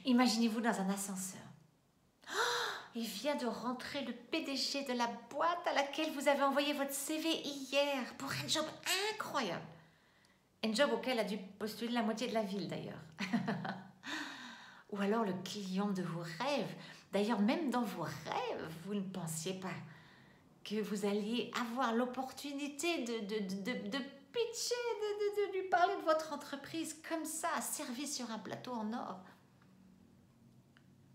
Imaginez-vous dans un ascenseur. Il vient de rentrer le PDG de la boîte à laquelle vous avez envoyé votre CV hier pour un job incroyable. Un job auquel a dû postuler la moitié de la ville d'ailleurs. Ou alors le client de vos rêves. D'ailleurs, même dans vos rêves, vous ne pensiez pas que vous alliez avoir l'opportunité de pitcher, de lui parler de votre entreprise comme ça, servie sur un plateau en or.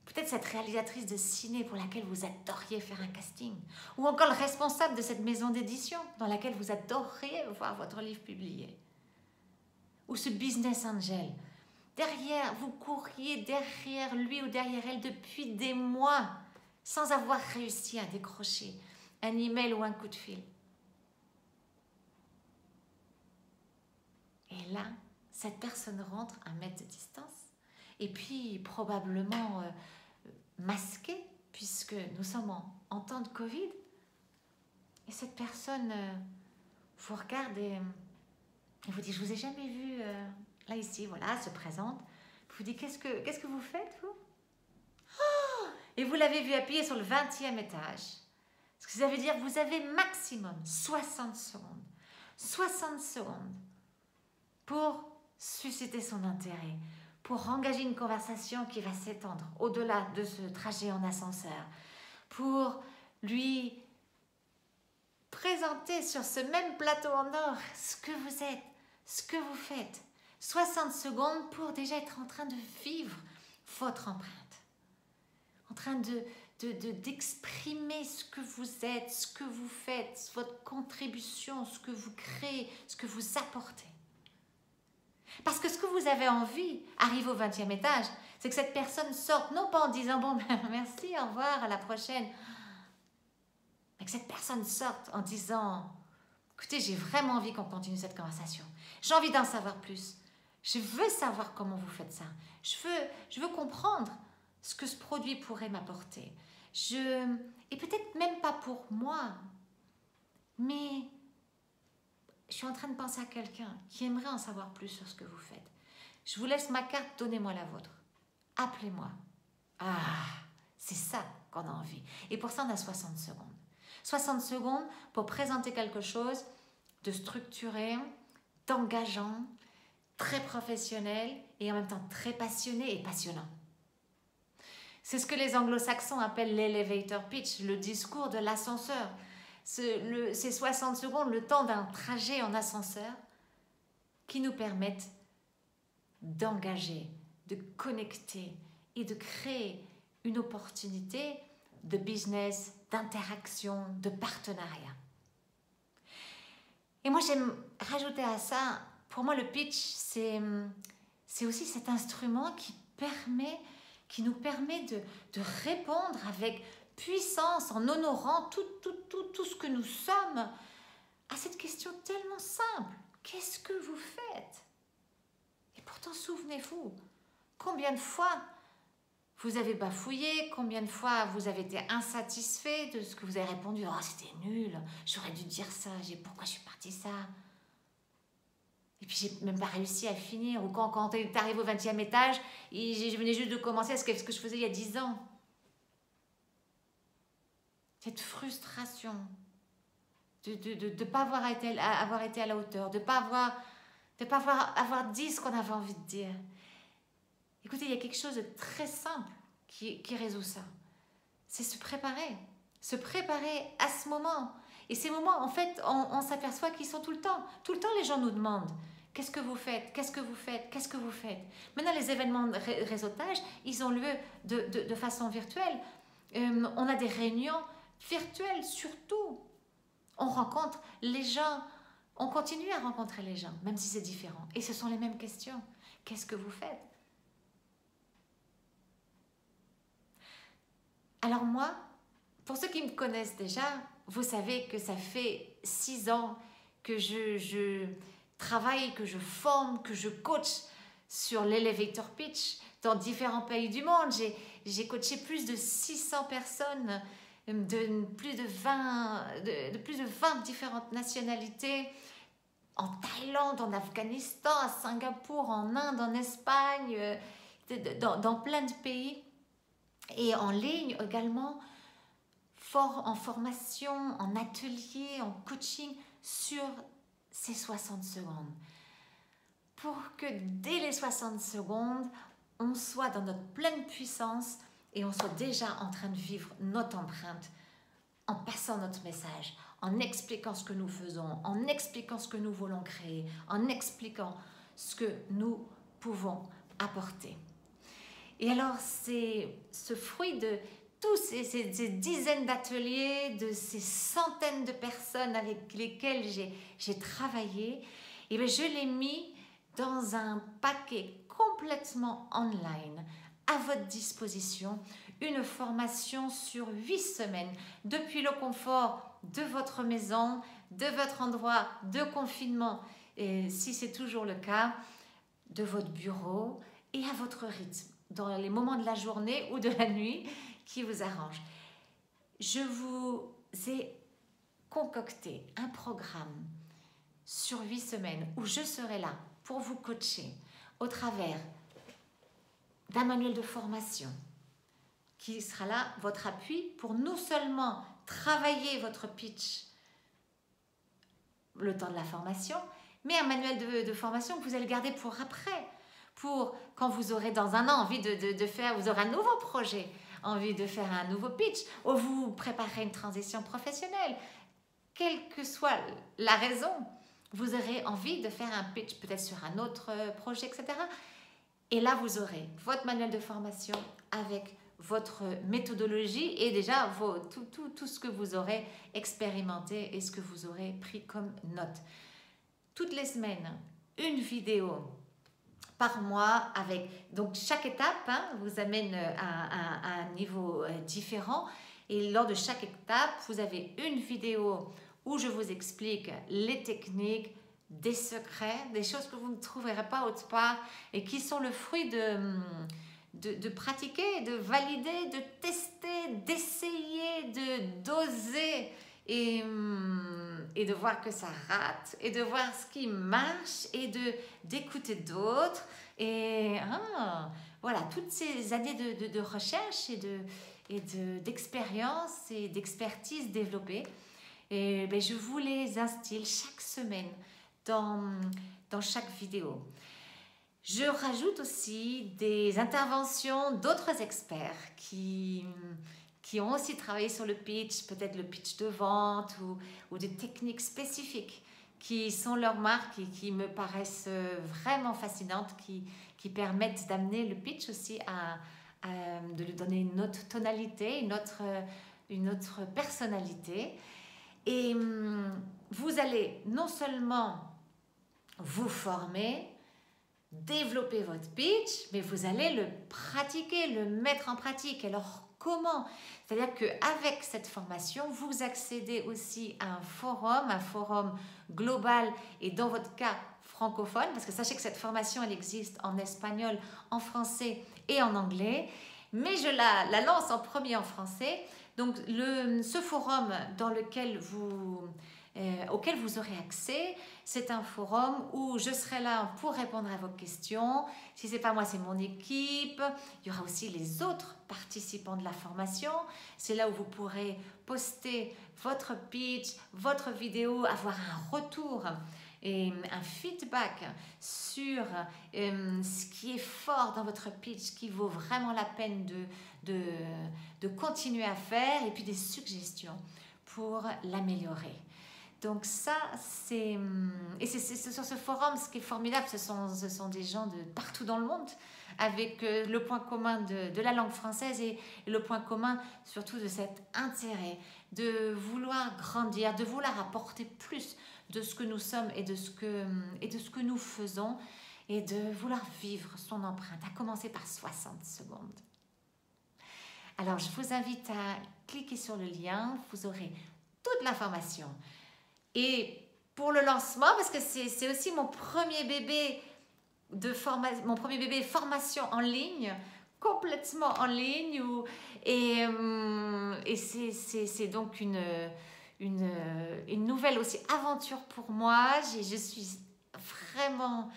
Peut-être cette réalisatrice de ciné pour laquelle vous adoriez faire un casting. Ou encore le responsable de cette maison d'édition dans laquelle vous adoriez voir votre livre publié. Ou ce business angel. Derrière, vous couriez derrière lui ou derrière elle depuis des mois sans avoir réussi à décrocher un email ou un coup de fil. Et là, cette personne rentre à 1 mètre de distance et puis probablement masquée puisque nous sommes en temps de Covid. Et cette personne vous regarde et vous dit « Je vous ai jamais vu là ici, voilà, se présente. » Vous dit « Qu'est-ce que vous faites, vous ?» Et vous l'avez vu appuyer sur le 20e étage. Ce que ça veut dire, vous avez maximum 60 secondes. 60 secondes pour susciter son intérêt, pour engager une conversation qui va s'étendre au-delà de ce trajet en ascenseur, pour lui présenter sur ce même plateau en or ce que vous êtes, ce que vous faites. 60 secondes pour déjà être en train de vivre votre empreinte, en train d'exprimer ce que vous êtes, ce que vous faites, votre contribution, ce que vous créez, ce que vous apportez. Parce que ce que vous avez envie, arrivé au 20e étage, c'est que cette personne sorte, non pas en disant « Bon, merci, au revoir, à la prochaine », mais que cette personne sorte en disant « Écoutez, j'ai vraiment envie qu'on continue cette conversation. J'ai envie d'en savoir plus. Je veux savoir comment vous faites ça. Je veux comprendre ce que ce produit pourrait m'apporter. Et peut-être même pas pour moi, mais je suis en train de penser à quelqu'un qui aimerait en savoir plus sur ce que vous faites. Je vous laisse ma carte, donnez-moi la vôtre. Appelez-moi. » Ah, c'est ça qu'on a envie. Et pour ça, on a 60 secondes. 60 secondes pour présenter quelque chose de structuré, d'engageant, très professionnel et en même temps très passionné et passionnant. C'est ce que les anglo-saxons appellent l'elevator pitch, le discours de l'ascenseur. Ces 60 secondes, le temps d'un trajet en ascenseur qui nous permettent d'engager, de connecter et de créer une opportunité de business, d'interaction, de partenariat. Et moi, j'aime rajouter à ça, pour moi, le pitch, c'est aussi cet instrument qui nous permet de répondre avec puissance, en honorant tout ce que nous sommes, à cette question tellement simple. Qu'est-ce que vous faites? Et pourtant, souvenez-vous, combien de fois vous avez bafouillé, combien de fois vous avez été insatisfait de ce que vous avez répondu. « Oh, c'était nul, j'aurais dû dire ça, pourquoi je suis partie ça ?» Et puis, j'ai même pas réussi à finir. Ou quand tu es arrivé au 20e étage, et je venais juste de commencer ce que je faisais il y a 10 ans. Cette frustration de ne pas avoir été à la hauteur, de ne pas avoir dit ce qu'on avait envie de dire. Écoutez, il y a quelque chose de très simple qui résout ça. C'est se préparer à ce moment. Et ces moments, en fait, on s'aperçoit qu'ils sont tout le temps. Tout le temps, les gens nous demandent « Qu'est-ce que vous faites? Qu'est-ce que vous faites? Qu'est-ce que vous faites ?» Maintenant, les événements de réseautage, ils ont lieu de façon virtuelle. On a des réunions virtuelles surtout. On rencontre les gens, on continue à rencontrer les gens, même si c'est différent. Et ce sont les mêmes questions. Qu'est-ce que vous faites? Alors moi, pour ceux qui me connaissent déjà, vous savez que ça fait 6 ans que je travaille, que je forme, que je coach sur l'elevator pitch dans différents pays du monde. J'ai coaché plus de 600 personnes de plus de 20 différentes nationalités, en Thaïlande, en Afghanistan, à Singapour, en Inde, en Espagne, dans plein de pays et en ligne également, en formation, en atelier, en coaching sur ces 60 secondes. Pour que dès les 60 secondes, on soit dans notre pleine puissance et on soit déjà en train de vivre notre empreinte en passant notre message, en expliquant ce que nous faisons, en expliquant ce que nous voulons créer, en expliquant ce que nous pouvons apporter. Et alors, c'est ce fruit de tous ces dizaines d'ateliers, de ces centaines de personnes avec lesquelles j'ai travaillé, et bien je l'ai mis dans un paquet complètement online à votre disposition, une formation sur 8 semaines, depuis le confort de votre maison, de votre endroit de confinement, et si c'est toujours le cas, de votre bureau et à votre rythme, dans les moments de la journée ou de la nuit qui vous arrangent. Je vous ai concocté un programme sur 8 semaines où je serai là pour vous coacher au travers d'un manuel de formation qui sera là, votre appui, pour non seulement travailler votre pitch le temps de la formation, mais un manuel de formation que vous allez garder pour après, pour quand vous aurez dans un an envie de faire, vous aurez un nouveau projet, envie de faire un nouveau pitch, ou vous préparez une transition professionnelle. Quelle que soit la raison, vous aurez envie de faire un pitch peut-être sur un autre projet, etc. Et là, vous aurez votre manuel de formation avec votre méthodologie et déjà tout ce que vous aurez expérimenté et ce que vous aurez pris comme note. Toutes les semaines, une vidéo par mois avec, donc chaque étape vous amène à un niveau différent et lors de chaque étape, vous avez une vidéo où je vous explique les techniques, des secrets, des choses que vous ne trouverez pas autre part et qui sont le fruit de pratiquer, de valider, de tester, d'essayer, de doser et de voir que ça rate et de voir ce qui marche et d'écouter d'autres et voilà, toutes ces années de recherche et d'expérience et d'expertise développée. Et ben, je vous les instille chaque semaine dans chaque vidéo. Je rajoute aussi des interventions d'autres experts qui ont aussi travaillé sur le pitch, peut-être le pitch de vente ou des techniques spécifiques qui sont leurs marques et qui me paraissent vraiment fascinantes, qui permettent d'amener le pitch aussi de lui donner une autre tonalité, une autre personnalité. Et vous allez non seulement vous former, développer votre pitch, mais vous allez le pratiquer, le mettre en pratique. Alors comment? C'est-à-dire qu'avec cette formation, vous accédez aussi à un forum global et dans votre cas francophone, parce que sachez que cette formation, elle existe en espagnol, en français et en anglais, mais je la lance en premier en français. Donc ce forum dans lequel auquel vous aurez accès, c'est un forum où je serai là pour répondre à vos questions. Si ce n'est pas moi, c'est mon équipe. Il y aura aussi les autres participants de la formation. C'est là où vous pourrez poster votre pitch, votre vidéo, avoir un retour et un feedback sur ce qui est fort dans votre pitch, qui vaut vraiment la peine de continuer à faire, et puis des suggestions pour l'améliorer. Donc ça, c'est sur ce forum, ce qui est formidable, ce sont des gens de partout dans le monde, avec le point commun de la langue française et le point commun surtout de cet intérêt de vouloir grandir, de vouloir apporter plus de ce que nous sommes et de ce que nous faisons, et de vouloir vivre son empreinte, à commencer par 60 secondes. Alors, je vous invite à cliquer sur le lien, vous aurez toute l'information. Et pour le lancement, parce que c'est aussi mon premier bébé formation en ligne, complètement en ligne, et c'est donc une nouvelle aussi aventure pour moi. Je suis vraiment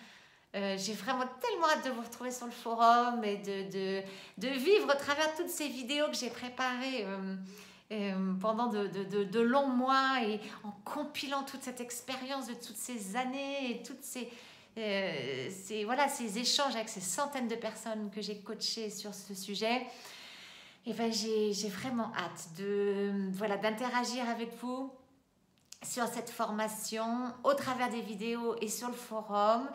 J'ai vraiment tellement hâte de vous retrouver sur le forum et de vivre à travers toutes ces vidéos que j'ai préparées pendant de longs mois et en compilant toute cette expérience de toutes ces années et toutes ces échanges avec ces centaines de personnes que j'ai coachées sur ce sujet. Et ben j'ai vraiment hâte d'interagir avec vous sur cette formation au travers des vidéos et sur le forum.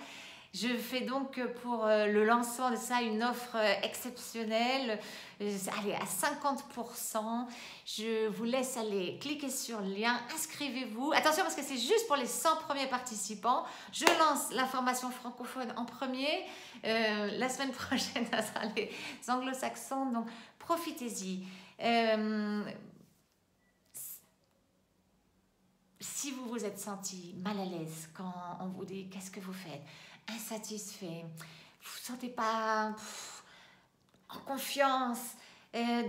Je fais donc pour le lancement de ça une offre exceptionnelle, allez, à 50%. Je vous laisse aller cliquer sur le lien, inscrivez-vous. Attention parce que c'est juste pour les 100 premiers participants. Je lance la formation francophone en premier. La semaine prochaine, ça sera les anglo-saxons, donc profitez-y. Si vous vous êtes senti mal à l'aise quand on vous dit qu'est-ce que vous faites, insatisfait, vous ne vous sentez pas en confiance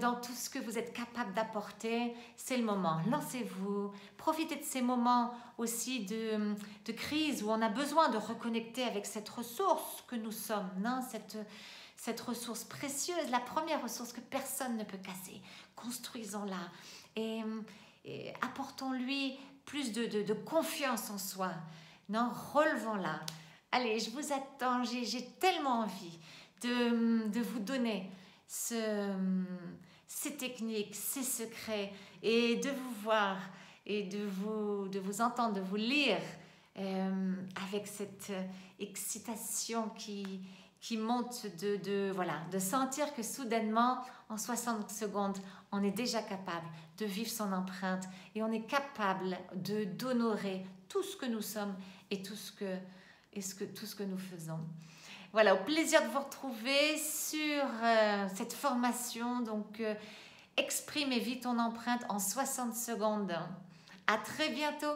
dans tout ce que vous êtes capable d'apporter, c'est le moment. Lancez-vous, profitez de ces moments aussi de crise où on a besoin de reconnecter avec cette ressource que nous sommes, non? Cette ressource précieuse, la première ressource que personne ne peut casser. Construisons-la et apportons-lui plus de confiance en soi. Non, relevons-la. Allez, je vous attends, j'ai tellement envie de vous donner ces techniques, ces secrets et de vous voir et de vous entendre, de vous lire avec cette excitation qui monte de sentir que soudainement, en 60 secondes, on est déjà capable de vivre son empreinte et on est capable d'honorer tout ce que nous sommes et tout ce que nous faisons. Voilà, au plaisir de vous retrouver sur cette formation. Donc, exprime et vis ton empreinte en 60 secondes. À très bientôt.